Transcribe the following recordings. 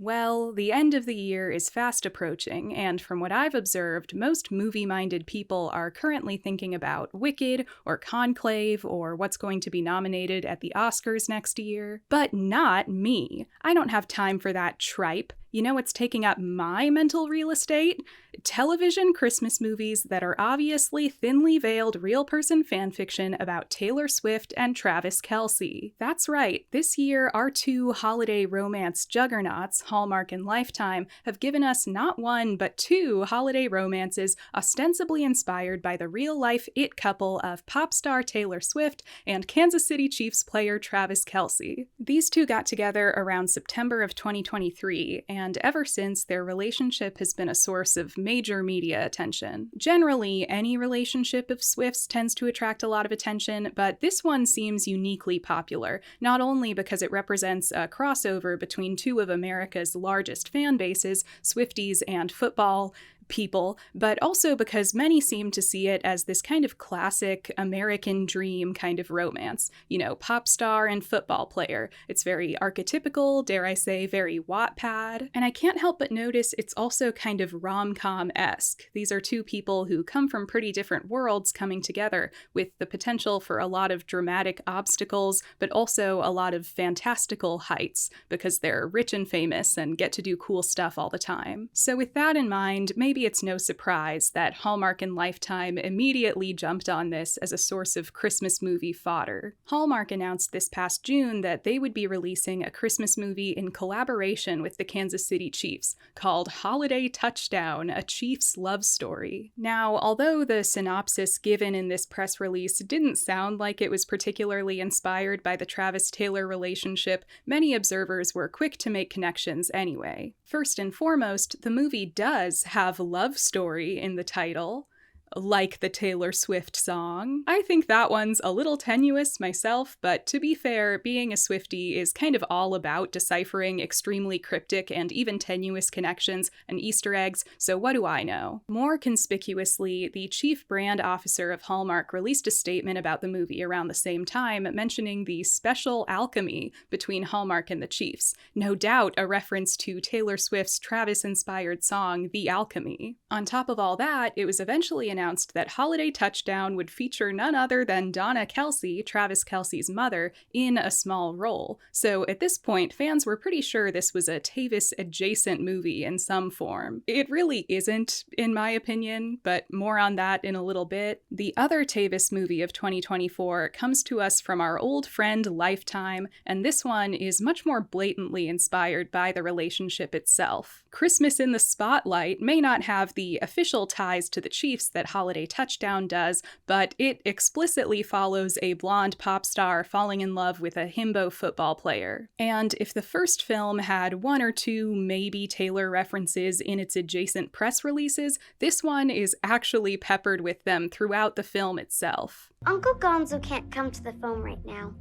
Well, the end of the year is fast approaching, and from what I've observed, most movie-minded people are currently thinking about Wicked, or Conclave, or what's going to be nominated at the Oscars next year. But not me. I don't have time for that tripe. You know what's taking up my mental real estate? Television Christmas movies that are obviously thinly veiled real-person fanfiction about Taylor Swift and Travis Kelce. That's right, this year our two holiday romance juggernauts, Hallmark and Lifetime, have given us not one but two holiday romances ostensibly inspired by the real-life it couple of pop star Taylor Swift and Kansas City Chiefs player Travis Kelce. These two got together around September of 2023, and ever since, their relationship has been a source of major media attention. Generally, any relationship of Swift's tends to attract a lot of attention, but this one seems uniquely popular, not only because it represents a crossover between two of America's largest fan bases, Swifties and football people, but also because many seem to see it as this kind of classic American dream kind of romance. You know, pop star and football player. It's very archetypical, dare I say, very Wattpad. And I can't help but notice it's also kind of rom-com-esque. These are two people who come from pretty different worlds coming together, with the potential for a lot of dramatic obstacles, but also a lot of fantastical heights, because they're rich and famous and get to do cool stuff all the time. So with that in mind, maybe it's no surprise that Hallmark and Lifetime immediately jumped on this as a source of Christmas movie fodder. Hallmark announced this past June that they would be releasing a Christmas movie in collaboration with the Kansas City Chiefs, called Holiday Touchdown, a Chiefs love story. Now, although the synopsis given in this press release didn't sound like it was particularly inspired by the Travis-Taylor relationship, many observers were quick to make connections anyway. First and foremost, the movie does have love story in the title, like the Taylor Swift song. I think that one's a little tenuous myself, but to be fair, being a Swiftie is kind of all about deciphering extremely cryptic and even tenuous connections and Easter eggs, so what do I know? More conspicuously, the chief brand officer of Hallmark released a statement about the movie around the same time, mentioning the special alchemy between Hallmark and the Chiefs. No doubt a reference to Taylor Swift's Travis-inspired song, The Alchemy. On top of all that, it was eventually announced that Holiday Touchdown would feature none other than Donna Kelce, Travis Kelce's mother, in a small role. So at this point, fans were pretty sure this was a Tavis-adjacent movie in some form. It really isn't, in my opinion, but more on that in a little bit. The other Tavis movie of 2024 comes to us from our old friend Lifetime, and this one is much more blatantly inspired by the relationship itself. Christmas in the Spotlight may not have the official ties to the Chiefs that Holiday Touchdown does, but it explicitly follows a blonde pop star falling in love with a himbo football player. And if the first film had one or two maybe Taylor references in its adjacent press releases, this one is actually peppered with them throughout the film itself. Uncle Gonzo can't come to the phone right now.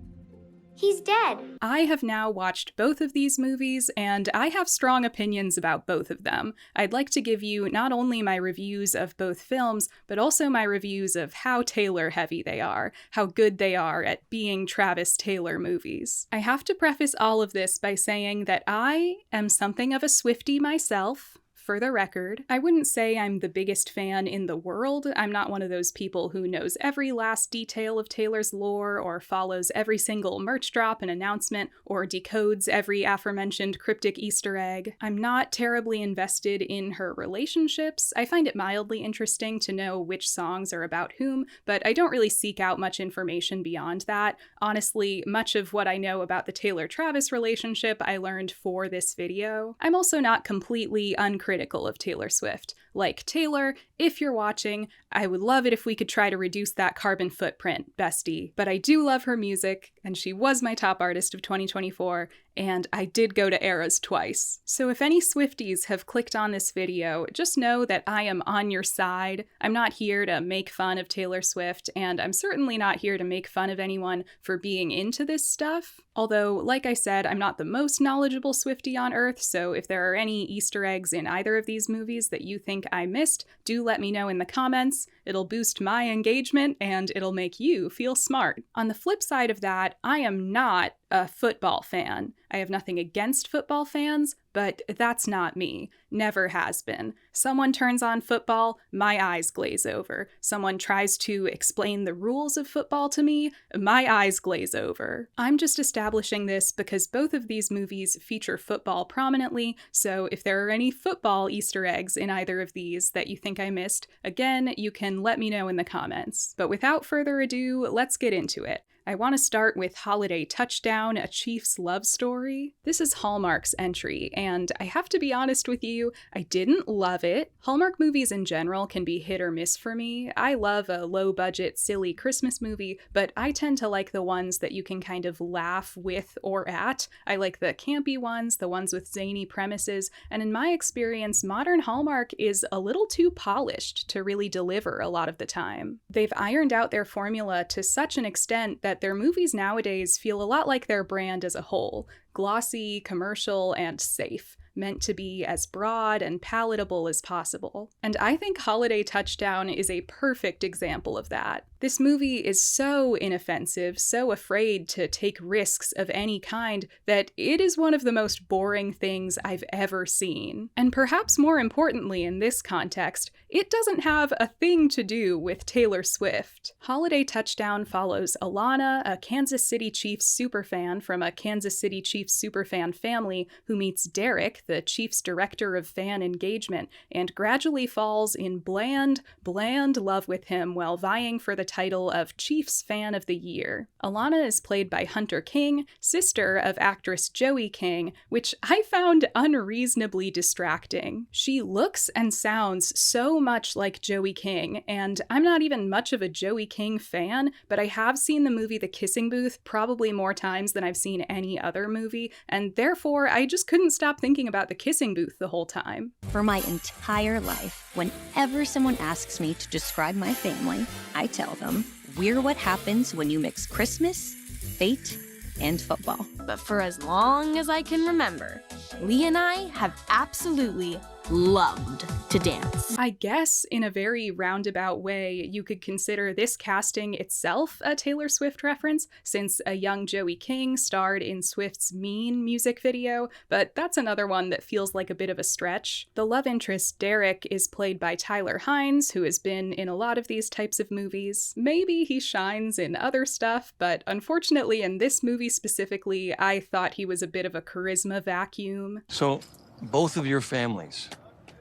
He's dead. I have now watched both of these movies, and I have strong opinions about both of them. I'd like to give you not only my reviews of both films, but also my reviews of how Taylor-heavy they are, how good they are at being Travis-Taylor movies. I have to preface all of this by saying that I am something of a Swiftie myself. For the record, I wouldn't say I'm the biggest fan in the world. I'm not one of those people who knows every last detail of Taylor's lore, or follows every single merch drop and announcement, or decodes every aforementioned cryptic Easter egg. I'm not terribly invested in her relationships. I find it mildly interesting to know which songs are about whom, but I don't really seek out much information beyond that. Honestly, much of what I know about the Taylor-Travis relationship I learned for this video. I'm also not completely uncritical of Taylor Swift. Like, Taylor, if you're watching, I would love it if we could try to reduce that carbon footprint, bestie. But I do love her music, and she was my top artist of 2024, and I did go to Eras twice. So if any Swifties have clicked on this video, just know that I am on your side. I'm not here to make fun of Taylor Swift, and I'm certainly not here to make fun of anyone for being into this stuff. Although, like I said, I'm not the most knowledgeable Swiftie on Earth, so if there are any Easter eggs in either of these movies that you think I missed, do let me know in the comments. It'll boost my engagement, and it'll make you feel smart. On the flip side of that, I am not a football fan. I have nothing against football fans, but that's not me. Never has been. Someone turns on football, my eyes glaze over. Someone tries to explain the rules of football to me, my eyes glaze over. I'm just establishing this because both of these movies feature football prominently, so if there are any football Easter eggs in either of these that you think I missed, again, you can let me know in the comments. But without further ado, let's get into it. I want to start with Holiday Touchdown, A Chief's Love Story. This is Hallmark's entry, and I have to be honest with you, I didn't love it. Hallmark movies in general can be hit or miss for me. I love a low-budget, silly Christmas movie, but I tend to like the ones that you can kind of laugh with or at. I like the campy ones, the ones with zany premises, and in my experience, modern Hallmark is a little too polished to really deliver a lot of the time. They've ironed out their formula to such an extent that their movies nowadays feel a lot like their brand as a whole: glossy, commercial, and safe, meant to be as broad and palatable as possible. And I think Holiday Touchdown is a perfect example of that. This movie is so inoffensive, so afraid to take risks of any kind, that it is one of the most boring things I've ever seen. And perhaps more importantly in this context, it doesn't have a thing to do with Taylor Swift. Holiday Touchdown follows Alana, a Kansas City Chiefs superfan from a Kansas City Chiefs superfan family, who meets Derek, the Chiefs director of fan engagement, and gradually falls in bland love with him while vying for the title of Chiefs Fan of the Year. Alana is played by Hunter King, sister of actress Joey King, which I found unreasonably distracting. She looks and sounds so much like Joey King, and I'm not even much of a Joey King fan, but I have seen the movie The Kissing Booth probably more times than I've seen any other movie, and therefore I just couldn't stop thinking about The Kissing Booth the whole time. For my entire life, whenever someone asks me to describe my family, I tell them, we're what happens when you mix Christmas, fate, and football. But for as long as I can remember, Lee and I have absolutely loved to dance. I guess, in a very roundabout way, you could consider this casting itself a Taylor Swift reference, since a young Joey King starred in Swift's Mean music video, but that's another one that feels like a bit of a stretch. The love interest, Derek, is played by Tyler Hines, who has been in a lot of these types of movies. Maybe he shines in other stuff, but unfortunately in this movie specifically, I thought he was a bit of a charisma vacuum. So, both of your families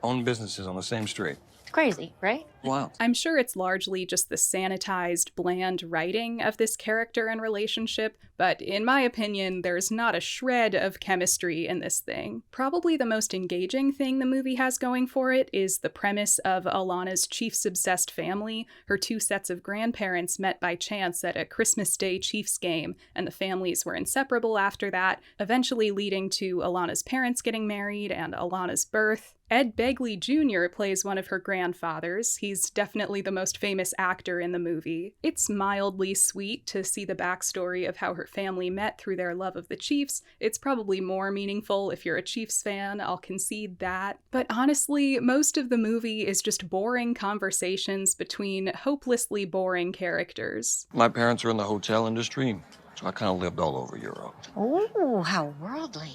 own businesses on the same street. It's crazy, right? Wow. I'm sure it's largely just the sanitized, bland writing of this character and relationship, but in my opinion, there's not a shred of chemistry in this thing. Probably the most engaging thing the movie has going for it is the premise of Alana's Chiefs-obsessed family. Her two sets of grandparents met by chance at a Christmas Day Chiefs game, and the families were inseparable after that, eventually leading to Alana's parents getting married and Alana's birth. Ed Begley Jr. plays one of her grandfathers. He's definitely the most famous actor in the movie. It's mildly sweet to see the backstory of how her family met through their love of the Chiefs. It's probably more meaningful if you're a Chiefs fan, I'll concede that. But honestly, most of the movie is just boring conversations between hopelessly boring characters. My parents are in the hotel industry, so I kind of lived all over Europe. Oh, how worldly.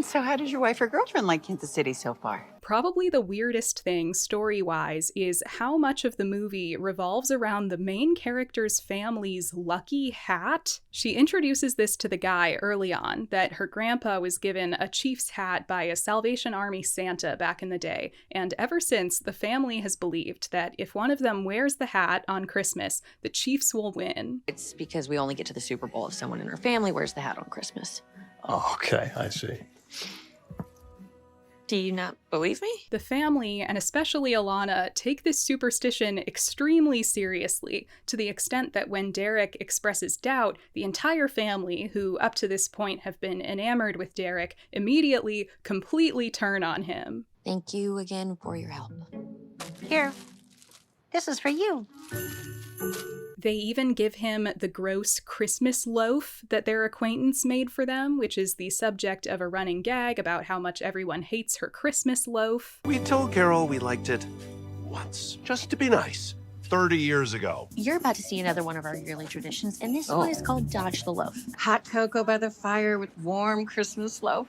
So how does your wife or girlfriend like Kansas City so far? Probably the weirdest thing, story-wise, is how much of the movie revolves around the main character's family's lucky hat. She introduces this to the guy early on, that her grandpa was given a Chiefs hat by a Salvation Army Santa back in the day, and ever since, the family has believed that if one of them wears the hat on Christmas, the Chiefs will win. It's because we only get to the Super Bowl if someone in our family wears the hat on Christmas. Oh, okay, I see. Do you not believe me? The family, and especially Alana, take this superstition extremely seriously, to the extent that when Derek expresses doubt, the entire family, who up to this point have been enamored with Derek, immediately completely turn on him. Thank you again for your help. Here, this is for you. They even give him the gross Christmas loaf that their acquaintance made for them, which is the subject of a running gag about how much everyone hates her Christmas loaf. We told Carol we liked it once, just to be nice. 30 years ago. You're about to see another one of our yearly traditions, and this one is called Dodge the Loaf. Hot cocoa by the fire with warm Christmas loaf.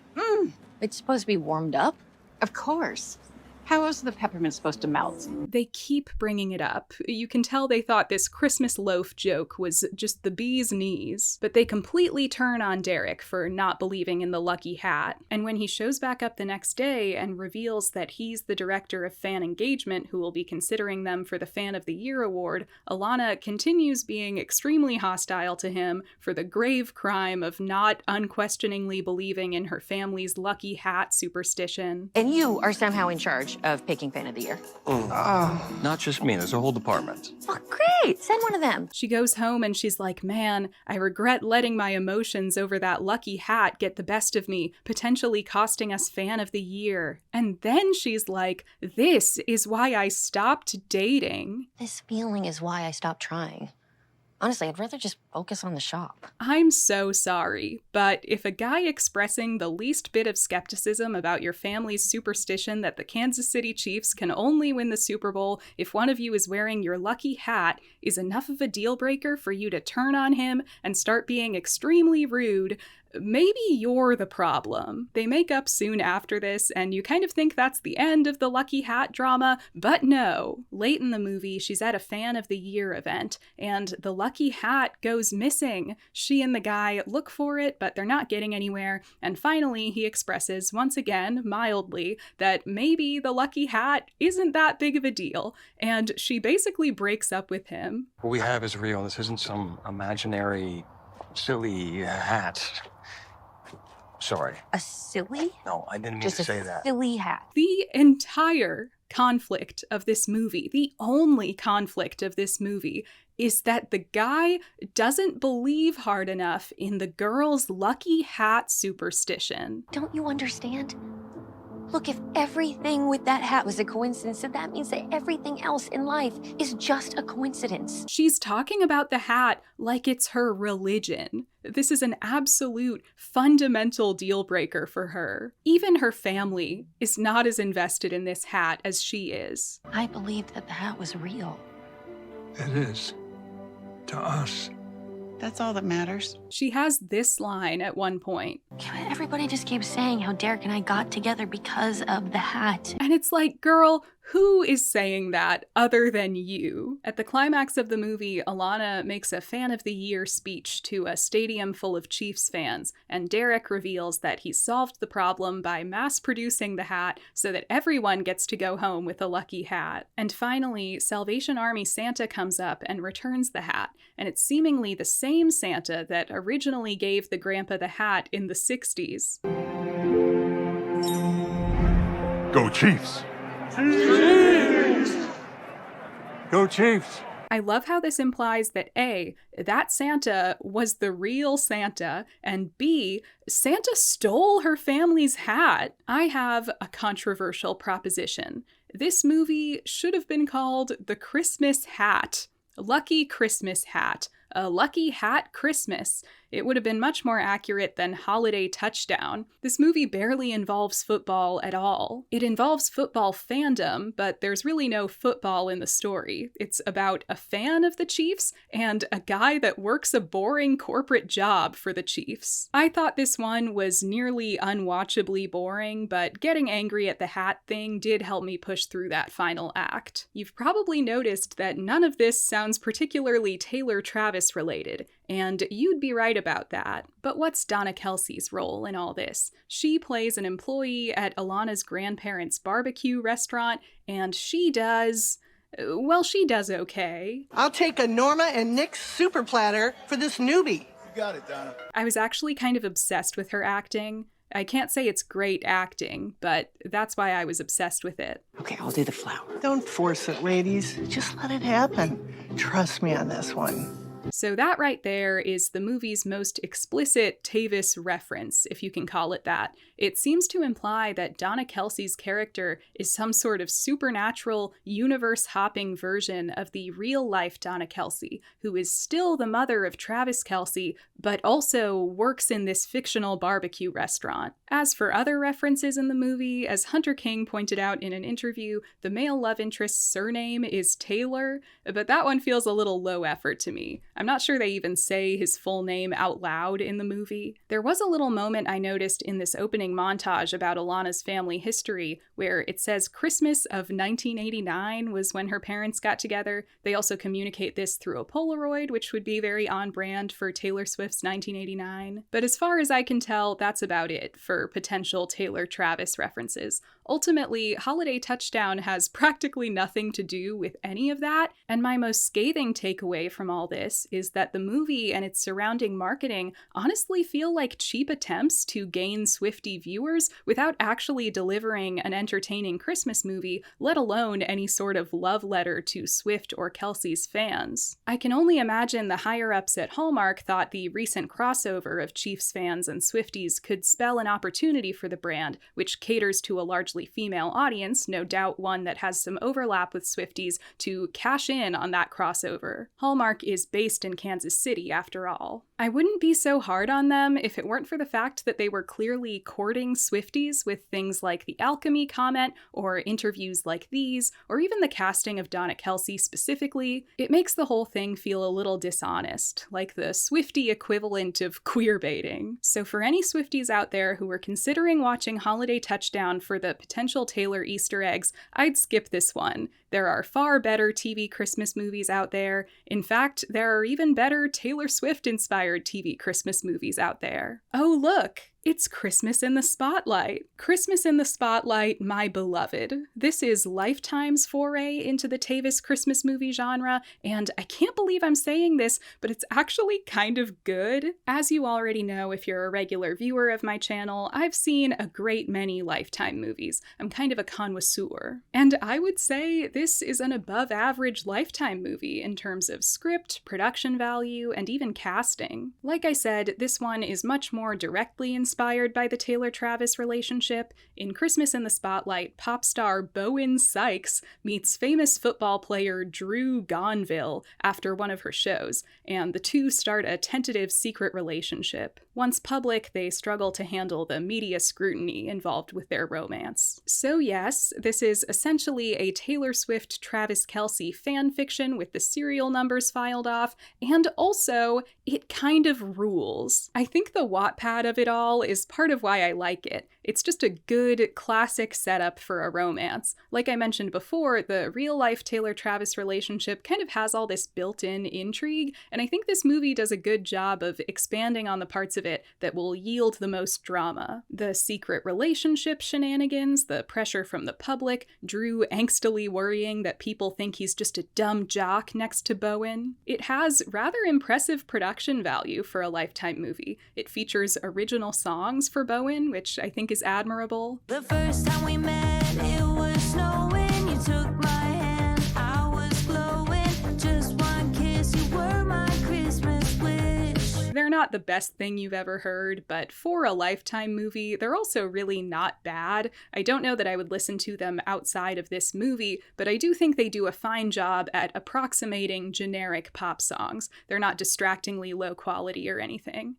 It's supposed to be warmed up. Of course. How else are the peppermints supposed to melt? They keep bringing it up. You can tell they thought this Christmas loaf joke was just the bee's knees. But they completely turn on Derek for not believing in the lucky hat. And when he shows back up the next day and reveals that he's the director of fan engagement who will be considering them for the Fan of the Year award, Alana continues being extremely hostile to him for the grave crime of not unquestioningly believing in her family's lucky hat superstition. And you are somehow in charge of picking Fan of the Year. Not just me, there's a whole department. Oh, great. Send one of them. She goes home and she's like, man, I regret letting my emotions over that lucky hat get the best of me, potentially costing us Fan of the Year. And then she's like, this is why I stopped dating. This feeling is why I stopped trying. Honestly, I'd rather just focus on the shop. I'm so sorry, but if a guy expressing the least bit of skepticism about your family's superstition that the Kansas City Chiefs can only win the Super Bowl if one of you is wearing your lucky hat is enough of a deal breaker for you to turn on him and start being extremely rude, maybe you're the problem. They make up soon after this, and you kind of think that's the end of the lucky hat drama, but no. Late in the movie, she's at a Fan of the Year event, and the lucky hat goes missing. She and the guy look for it, but they're not getting anywhere, and finally he expresses, once again, mildly, that maybe the lucky hat isn't that big of a deal, and she basically breaks up with him. What we have is real. This isn't some imaginary, silly hat. Sorry. A silly? No, I didn't mean Just to a say that. silly hat. The entire conflict of this movie, the only conflict of this movie, is that the guy doesn't believe hard enough in the girl's lucky hat superstition. Don't you understand? Look, if everything with that hat was a coincidence, then that means that everything else in life is just a coincidence. She's talking about the hat like it's her religion. This is an absolute fundamental deal breaker for her. Even her family is not as invested in this hat as she is. I believed that the hat was real. It is. To us. That's all that matters. She has this line at one point. Everybody just keeps saying how Derek and I got together because of the hat. And it's like, girl, who is saying that other than you? At the climax of the movie, Alana makes a Fan of the Year speech to a stadium full of Chiefs fans, and Derek reveals that he solved the problem by mass-producing the hat so that everyone gets to go home with a lucky hat. And finally, Salvation Army Santa comes up and returns the hat, and it's seemingly the same Santa that originally gave the grandpa the hat in the 60s. Go Chiefs! Go Chiefs! I love how this implies that A, that Santa was the real Santa, and B, Santa stole her family's hat. I have a controversial proposition. This movie should have been called The Christmas Hat. Lucky Christmas Hat. A Lucky Hat Christmas. It would have been much more accurate than Holiday Touchdown. This movie barely involves football at all. It involves football fandom, but there's really no football in the story. It's about a fan of the Chiefs and a guy that works a boring corporate job for the Chiefs. I thought this one was nearly unwatchably boring, but getting angry at the hat thing did help me push through that final act. You've probably noticed that none of this sounds particularly Taylor Travis related, and you'd be right about that. But what's Donna Kelce's role in all this? She plays an employee at Alana's grandparents' barbecue restaurant, and she does okay. I'll take a Norma and Nick's super platter for this newbie. You got it, Donna. I was actually kind of obsessed with her acting. I can't say it's great acting, but that's why I was obsessed with it. Okay, I'll do the flour. Don't force it, ladies. Just let it happen. Trust me on this one. So that right there is the movie's most explicit Tavis reference, if you can call it that. It seems to imply that Donna Kelce's character is some sort of supernatural, universe-hopping version of the real-life Donna Kelce, who is still the mother of Travis Kelce, but also works in this fictional barbecue restaurant. As for other references in the movie, as Hunter King pointed out in an interview, the male love interest's surname is Taylor, but that one feels a little low effort to me. I'm not sure they even say his full name out loud in the movie. There was a little moment I noticed in this opening montage about Alana's family history where it says Christmas of 1989 was when her parents got together. They also communicate this through a Polaroid, which would be very on brand for Taylor Swift's 1989. But as far as I can tell, that's about it for potential Taylor-Travis references. Ultimately, Holiday Touchdown has practically nothing to do with any of that, and my most scathing takeaway from all this is that the movie and its surrounding marketing honestly feel like cheap attempts to gain Swiftie viewers without actually delivering an entertaining Christmas movie, let alone any sort of love letter to Swift or Kelce's fans. I can only imagine the higher-ups at Hallmark thought the recent crossover of Chiefs fans and Swifties could spell an opportunity for the brand, which caters to a largely female audience, no doubt one that has some overlap with Swifties, to cash in on that crossover. Hallmark is based in Kansas City, after all. I wouldn't be so hard on them if it weren't for the fact that they were clearly courting Swifties with things like the alchemy comment, or interviews like these, or even the casting of Donna Kelce specifically. It makes the whole thing feel a little dishonest, like the Swiftie equivalent of queerbaiting. So for any Swifties out there who are considering watching Holiday Touchdown for the potential Taylor Easter eggs, I'd skip this one. There are far better TV Christmas movies out there. In fact, there are even better Taylor Swift-inspired TV Christmas movies out there. Oh, look! It's Christmas in the Spotlight. Christmas in the Spotlight, my beloved. This is Lifetime's foray into the Tavis Christmas movie genre, and I can't believe I'm saying this, but it's actually kind of good. As you already know if you're a regular viewer of my channel, I've seen a great many Lifetime movies. I'm kind of a connoisseur. And I would say this is an above-average Lifetime movie in terms of script, production value, and even casting. Like I said, this one is much more directly inspired by the Taylor-Travis relationship. In Christmas in the Spotlight, pop star Bowen Sykes meets famous football player Drew Gonville after one of her shows, and the two start a tentative secret relationship. Once public, they struggle to handle the media scrutiny involved with their romance. So yes, this is essentially a Taylor Swift-Travis Kelce fanfiction with the serial numbers filed off, and also, it kind of rules. I think the Wattpad of it all is part of why I like it. It's just a good, classic setup for a romance. Like I mentioned before, the real-life Taylor-Travis relationship kind of has all this built-in intrigue, and I think this movie does a good job of expanding on the parts of it that will yield the most drama. The secret relationship shenanigans, the pressure from the public, Drew angstily worrying that people think he's just a dumb jock next to Bowen. It has rather impressive production value for a Lifetime movie. It features original songs for Bowen, which I think is admirable. The first time we met, it was snowing. You took my hand, I was glowing. Just one kiss, you were my Christmas wish. They're not the best thing you've ever heard, but for a Lifetime movie, they're also really not bad. I don't know that I would listen to them outside of this movie, but I do think they do a fine job at approximating generic pop songs. They're not distractingly low quality or anything.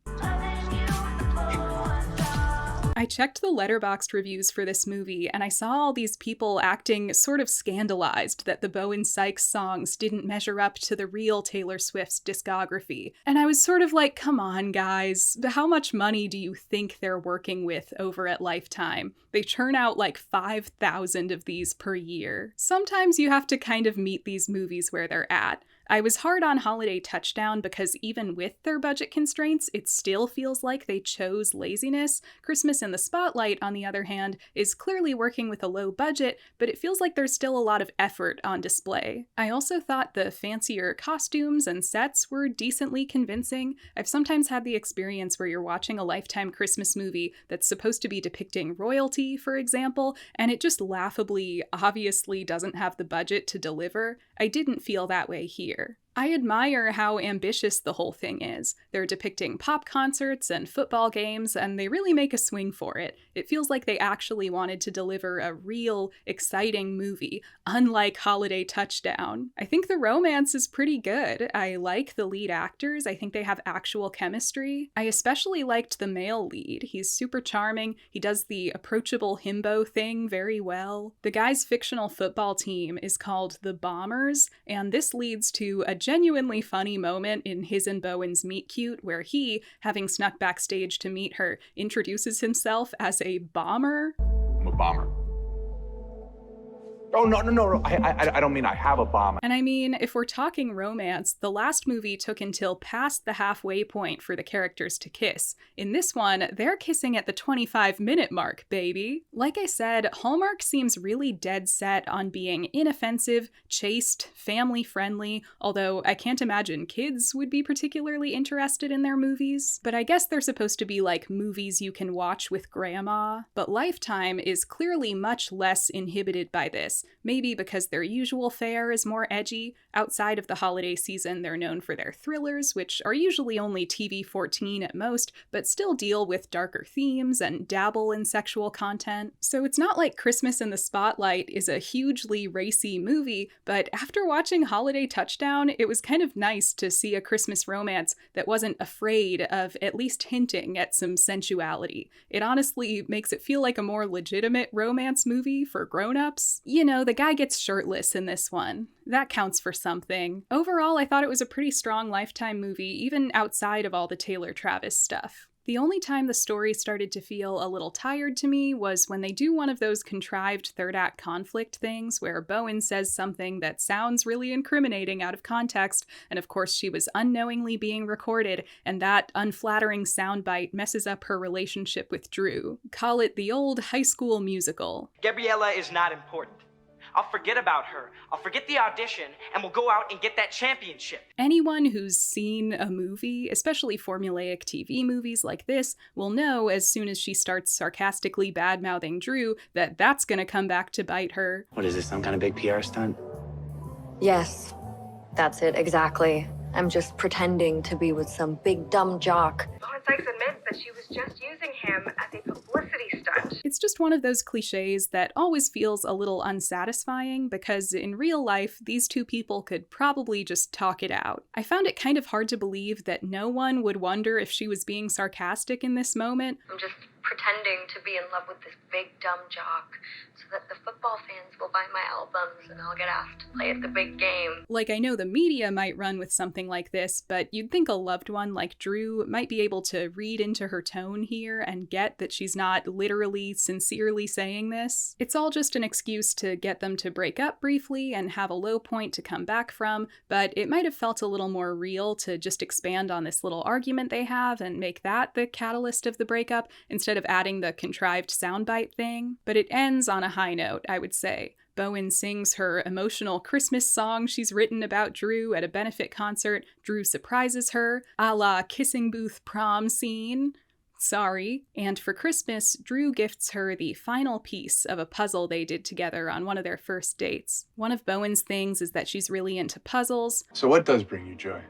I checked the Letterboxd reviews for this movie, and I saw all these people acting sort of scandalized that the Bowen Sykes songs didn't measure up to the real Taylor Swift's discography. And I was sort of like, come on, guys, how much money do you think they're working with over at Lifetime? They churn out like 5,000 of these per year. Sometimes you have to kind of meet these movies where they're at. I was hard on Holiday Touchdown because even with their budget constraints, it still feels like they chose laziness. Christmas in the Spotlight, on the other hand, is clearly working with a low budget, but it feels like there's still a lot of effort on display. I also thought the fancier costumes and sets were decently convincing. I've sometimes had the experience where you're watching a Lifetime Christmas movie that's supposed to be depicting royalty, for example, and it just laughably, obviously doesn't have the budget to deliver. I didn't feel that way here. I admire how ambitious the whole thing is. They're depicting pop concerts and football games, and they really make a swing for it. It feels like they actually wanted to deliver a real, exciting movie, unlike Holiday Touchdown. I think the romance is pretty good. I like the lead actors. I think they have actual chemistry. I especially liked the male lead. He's super charming. He does the approachable himbo thing very well. The guy's fictional football team is called the Bombers, and this leads to a genuinely funny moment in his and Bowen's meet-cute where he, having snuck backstage to meet her, introduces himself as a bomber. I'm a bomber. Oh, no. I don't mean I have a bomb. And I mean, if we're talking romance, the last movie took until past the halfway point for the characters to kiss. In this one, they're kissing at the 25-minute mark, baby. Like I said, Hallmark seems really dead set on being inoffensive, chaste, family-friendly, although I can't imagine kids would be particularly interested in their movies. But I guess they're supposed to be like movies you can watch with grandma. But Lifetime is clearly much less inhibited by this. Maybe because their usual fare is more edgy. Outside of the holiday season, they're known for their thrillers, which are usually only TV-14 at most, but still deal with darker themes and dabble in sexual content. So it's not like Christmas in the Spotlight is a hugely racy movie, but after watching Holiday Touchdown, it was kind of nice to see a Christmas romance that wasn't afraid of at least hinting at some sensuality. It honestly makes it feel like a more legitimate romance movie for grown-ups. You know, the guy gets shirtless in this one. That counts for something. Overall, I thought it was a pretty strong Lifetime movie, even outside of all the Taylor Travis stuff. The only time the story started to feel a little tired to me was when they do one of those contrived third-act conflict things where Bowen says something that sounds really incriminating out of context, and of course she was unknowingly being recorded, and that unflattering soundbite messes up her relationship with Drew. Call it the old high school musical. Gabriella is not important. I'll forget about her. I'll forget the audition, and we'll go out and get that championship. Anyone who's seen a movie, especially formulaic TV movies like this, will know as soon as she starts sarcastically bad-mouthing Drew that that's gonna come back to bite her. What is this, some kind of big PR stunt? Yes, that's it, exactly. I'm just pretending to be with some big dumb jock. Bowen Sykes admits that she was just using him as a publicity stunt. It's just one of those cliches that always feels a little unsatisfying because in real life, these two people could probably just talk it out. I found it kind of hard to believe that no one would wonder if she was being sarcastic in this moment. I'm just pretending to be in love with this big dumb jock so that the football fans will buy my albums and I'll get asked to play at the big game. Like, I know the media might run with something like this, but you'd think a loved one like Drew might be able to read into her tone here and get that she's not literally, sincerely saying this. It's all just an excuse to get them to break up briefly and have a low point to come back from, but it might have felt a little more real to just expand on this little argument they have and make that the catalyst of the breakup instead of adding the contrived soundbite thing. But it ends on a high note, I would say. Bowen sings her emotional Christmas song she's written about Drew at a benefit concert. Drew surprises her, a la kissing booth prom scene. Sorry. And for Christmas, Drew gifts her the final piece of a puzzle they did together on one of their first dates. One of Bowen's things is that she's really into puzzles. So what does bring you joy?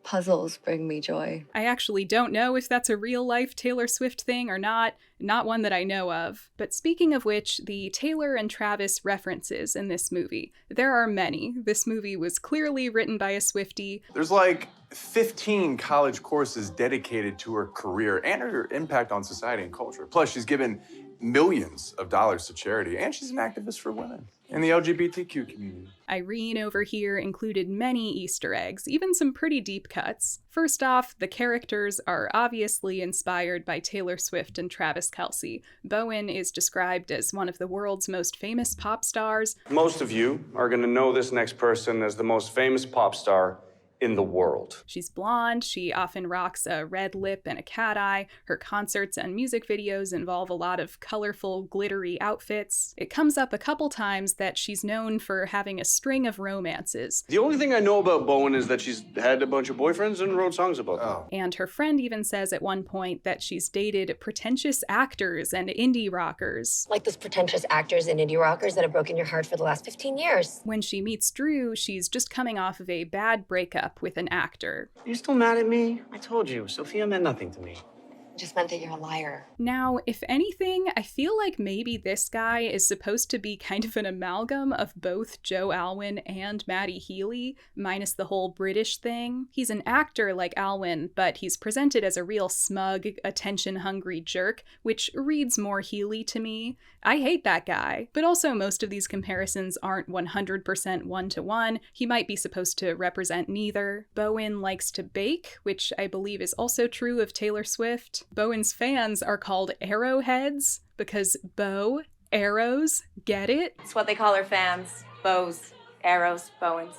Puzzles bring me joy. I actually don't know if that's a real-life Taylor Swift thing or not one that I know of. But speaking of which, the Taylor and Travis references in this movie, there are many. This movie was clearly written by a Swiftie. There's like 15 college courses dedicated to her career and her impact on society and culture. Plus, she's given millions of dollars to charity, and she's an activist for women in the LGBTQ community. Irene over here included many Easter eggs, even some pretty deep cuts. First off, the characters are obviously inspired by Taylor Swift and Travis Kelce. Bowen is described as one of the world's most famous pop stars. Most of you are going to know this next person as the most famous pop star in the world. She's blonde, she often rocks a red lip and a cat eye, her concerts and music videos involve a lot of colorful, glittery outfits. It comes up a couple times that she's known for having a string of romances. The only thing I know about Bowen is that she's had a bunch of boyfriends and wrote songs about them. And her friend even says at one point that she's dated pretentious actors and indie rockers. Like those pretentious actors and indie rockers that have broken your heart for the last 15 years. When she meets Drew, she's just coming off of a bad breakup with an actor. You're still mad at me? I told you, Sophia meant nothing to me. Just meant that you're a liar. Now, if anything, I feel like maybe this guy is supposed to be kind of an amalgam of both Joe Alwyn and Maddie Healy, minus the whole British thing. He's an actor like Alwyn, but he's presented as a real smug, attention-hungry jerk, which reads more Healy to me. I hate that guy. But also, most of these comparisons aren't 100% one-to-one. He might be supposed to represent neither. Bowen likes to bake, which I believe is also true of Taylor Swift. Bowen's fans are called arrowheads because bow, arrows, get it? It's what they call her fans. Bows, arrows, Bowens,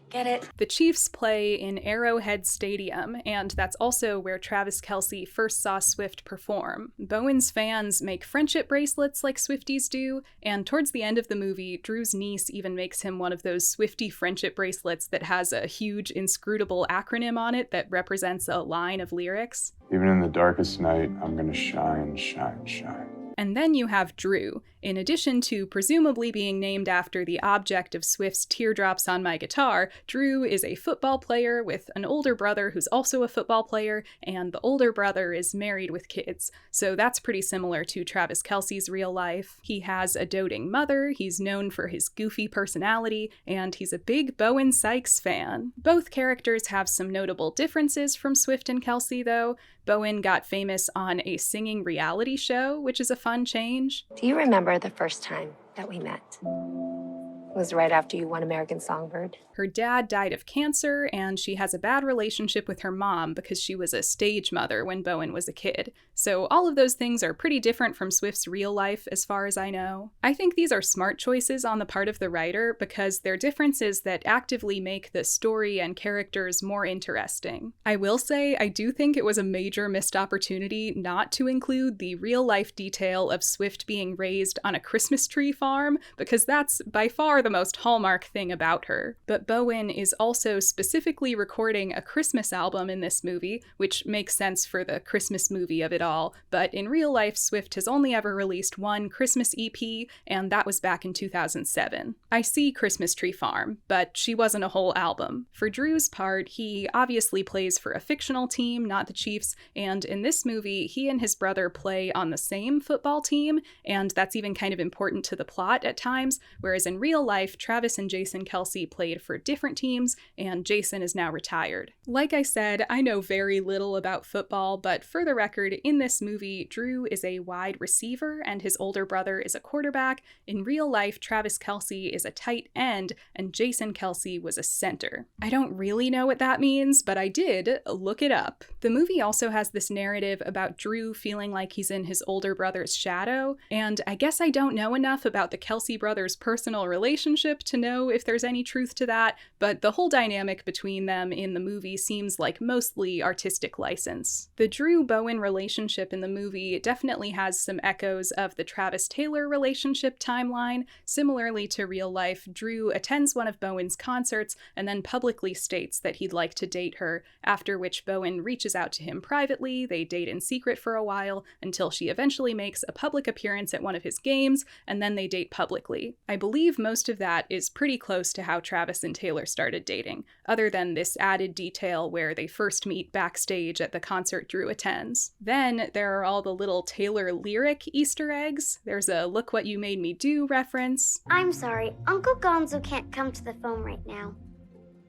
get it? The Chiefs play in Arrowhead Stadium, and that's also where Travis Kelce first saw Swift perform. Bowen's fans make friendship bracelets like Swifties do, and towards the end of the movie, Drew's niece even makes him one of those Swiftie friendship bracelets that has a huge inscrutable acronym on it that represents a line of lyrics. Even in the darkest night, I'm gonna shine, shine, shine. And then you have Drew. In addition to presumably being named after the object of Swift's Teardrops on My Guitar, Drew is a football player with an older brother who's also a football player, and the older brother is married with kids. So that's pretty similar to Travis Kelce's real life. He has a doting mother, he's known for his goofy personality, and he's a big Bowen Sykes fan. Both characters have some notable differences from Swift and Kelce, though. Bowen got famous on a singing reality show, which is a fun change. Do you remember the first time that we met? It was right after you won American Songbird. Her dad died of cancer, and she has a bad relationship with her mom because she was a stage mother when Bowen was a kid. So all of those things are pretty different from Swift's real life, as far as I know. I think these are smart choices on the part of the writer because they're differences that actively make the story and characters more interesting. I will say, I do think it was a major missed opportunity not to include the real-life detail of Swift being raised on a Christmas tree farm, because that's by far the most Hallmark thing about her. But Bowen is also specifically recording a Christmas album in this movie, which makes sense for the Christmas movie of it all, but in real life, Swift has only ever released one Christmas EP, and that was back in 2007. I see Christmas Tree Farm, but she wasn't a whole album. For Drew's part, he obviously plays for a fictional team, not the Chiefs, and in this movie, he and his brother play on the same football team, and that's even kind of important to the plot at times, whereas in real life, Travis and Jason Kelce played for different teams, and Jason is now retired. Like I said, I know very little about football, but for the record, in this movie, Drew is a wide receiver and his older brother is a quarterback. In real life, Travis Kelce is a tight end and Jason Kelce was a center. I don't really know what that means, but I did look it up. The movie also has this narrative about Drew feeling like he's in his older brother's shadow, and I guess I don't know enough about the Kelce brothers' personal relationship to know if there's any truth to that, but the whole dynamic between them in the movie seems like mostly artistic license. The Drew-Bowen relationship in the movie definitely has some echoes of the Travis-Taylor relationship timeline. Similarly to real life, Drew attends one of Bowen's concerts and then publicly states that he'd like to date her, after which Bowen reaches out to him privately. They date in secret for a while until she eventually makes a public appearance at one of his games, and then they date publicly. I believe most of that is pretty close to how Travis and Taylor started dating, other than this added detail where they first meet backstage at the concert Drew attends. Then there are all the little Taylor lyric Easter eggs. There's a "Look What You Made Me Do" reference. I'm sorry, Uncle Gonzo can't come to the phone right now.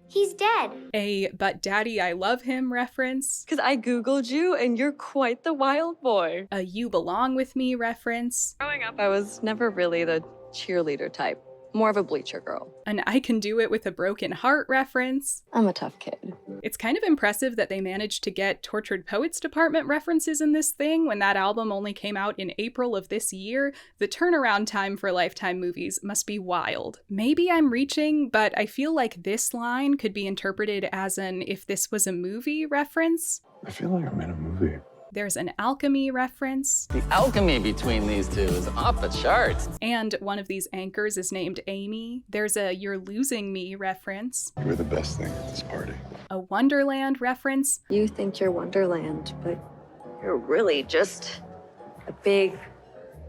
He's dead. A "But Daddy, I Love Him" reference. 'Cause I Googled you and you're quite the wild boy. A "You Belong With Me" reference. Growing up, I was never really the cheerleader type. more of a Bleacher girl. An I Can Do It with a Broken Heart reference. I'm a tough kid. It's kind of impressive that they managed to get Tortured Poets Department references in this thing when that album only came out in April of this year. The turnaround time for Lifetime movies must be wild. Maybe I'm reaching, but I feel like this line could be interpreted as an if this was a movie reference. I feel like I'm in a movie. There's an alchemy reference. The alchemy between these two is off the charts. And one of these anchors is named Amy. There's a You're Losing Me reference. You're the best thing at this party. A Wonderland reference. You think you're Wonderland, but you're really just a big,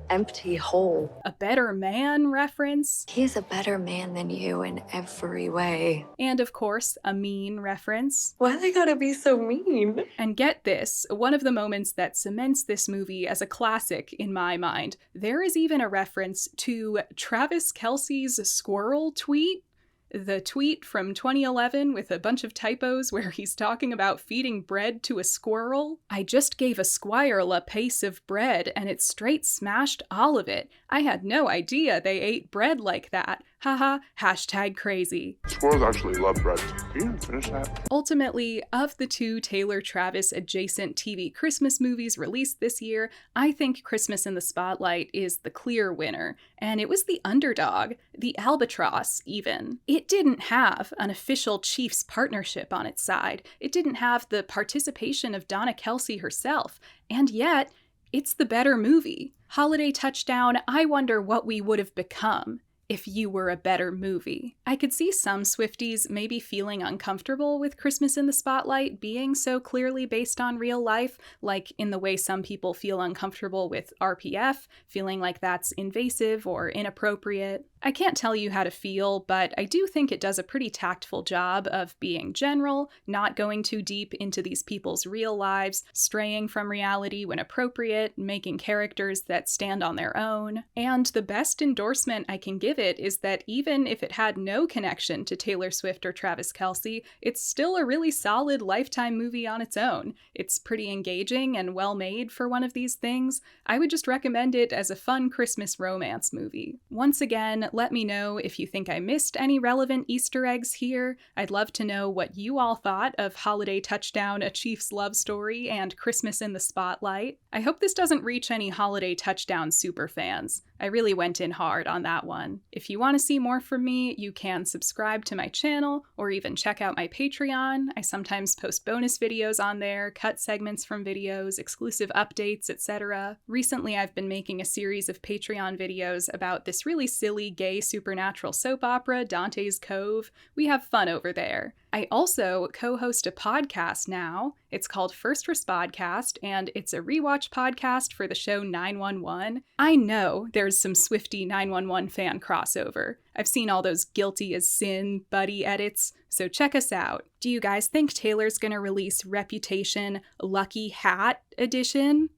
empty hole. A Better Man reference. He's a better man than you in every way. And of course, a mean reference. Why they gotta be so mean? And get this, one of the moments that cements this movie as a classic in my mind, there is even a reference to Travis Kelce's squirrel tweet. The tweet from 2011 with a bunch of typos where he's talking about feeding bread to a squirrel. I just gave a squirrel a piece of bread and it straight smashed all of it. I had no idea they ate bread like that. Haha, hashtag crazy. Squirrels actually love bread. Can you finish that? Ultimately, of the two Taylor Travis adjacent TV Christmas movies released this year, I think Christmas in the Spotlight is the clear winner. And it was the underdog, the albatross even. It didn't have an official Chiefs partnership on its side. It didn't have the participation of Donna Kelce herself. And yet, it's the better movie. Holiday Touchdown, I wonder what we would have become if you were a better movie. I could see some Swifties maybe feeling uncomfortable with Christmas in the Spotlight being so clearly based on real life, like in the way some people feel uncomfortable with RPF, feeling like that's invasive or inappropriate. I can't tell you how to feel, but I do think it does a pretty tactful job of being general, not going too deep into these people's real lives, straying from reality when appropriate, making characters that stand on their own. And the best endorsement I can give it is that even if it had no connection to Taylor Swift or Travis Kelce, it's still a really solid Lifetime movie on its own. It's pretty engaging and well made for one of these things. I would just recommend it as a fun Christmas romance movie. Once again, let me know if you think I missed any relevant Easter eggs here. I'd love to know what you all thought of Holiday Touchdown, A Chief's Love Story, and Christmas in the Spotlight. I hope this doesn't reach any Holiday Touchdown superfans. I really went in hard on that one. If you want to see more from me, you can subscribe to my channel or even check out my Patreon. I sometimes post bonus videos on there, cut segments from videos, exclusive updates, etc. Recently, I've been making a series of Patreon videos about this really silly gay supernatural soap opera, Dante's Cove. We have fun over there. I also co-host a podcast now. It's called First Respodcast, and it's a rewatch podcast for the show 911. I know there's some Swiftie 911 fan crossover. I've seen all those Guilty as Sin buddy edits, so check us out. Do you guys think Taylor's gonna release Reputation Lucky Hat Edition?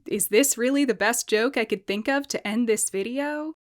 Is this really the best joke I could think of to end this video?